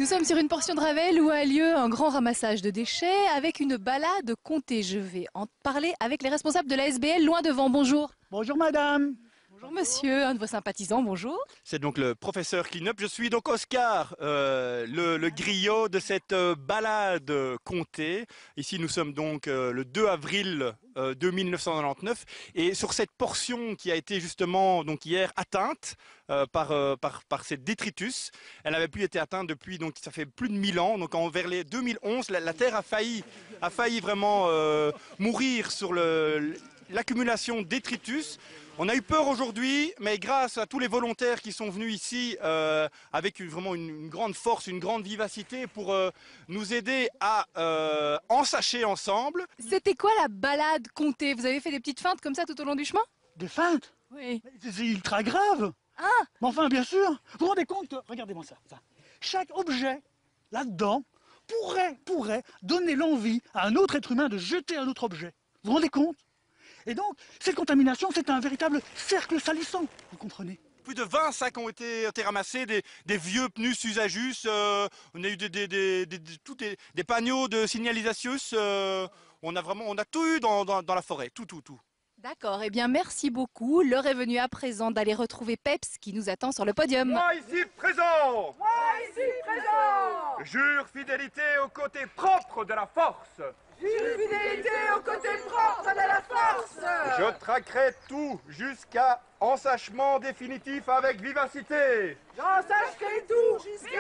Nous sommes sur une portion de Ravel où a lieu un grand ramassage de déchets avec une balade comptée. Je vais en parler avec les responsables de la SBL Loin Devant. Bonjour. Bonjour madame. Bonjour monsieur, un de vos sympathisants, bonjour. C'est donc le professeur Cleanup. Je suis donc Oscar, le griot de cette balade comptée. Ici, nous sommes donc le 2 avril de 1999. Et sur cette portion qui a été justement donc hier atteinte par cette détritus, elle n'avait plus été atteinte depuis, donc ça fait plus de 1000 ans. Donc vers les 2011, la Terre a failli vraiment mourir sur l'accumulation de détritus. On a eu peur aujourd'hui, mais grâce à tous les volontaires qui sont venus ici avec vraiment une grande force, une grande vivacité pour nous aider à ensacher ensemble. C'était quoi la balade comptée? Vous avez fait des petites feintes comme ça tout au long du chemin? Des feintes? Oui. C'est ultra grave. Ah! Mais enfin, bien sûr. Vous vous rendez compte? Regardez-moi ça. Chaque objet là-dedans pourrait donner l'envie à un autre être humain de jeter un autre objet. Vous vous rendez compte? Et donc, cette contamination, c'est un véritable cercle salissant. Vous comprenez? Plus de 20 sacs ont été ramassés, des vieux pneus Usagus, on a eu des panneaux de signalisation, on a tout eu dans la forêt, tout. D'accord, eh bien merci beaucoup. L'heure est venue à présent d'aller retrouver Peps qui nous attend sur le podium. Moi ici présent! Moi ici présent! Jure fidélité au côté propre de la force! Jure fidélité au côté propre de la force! Je traquerai tout jusqu'à ensachement définitif avec vivacité! J'en sacherai tout jusqu'à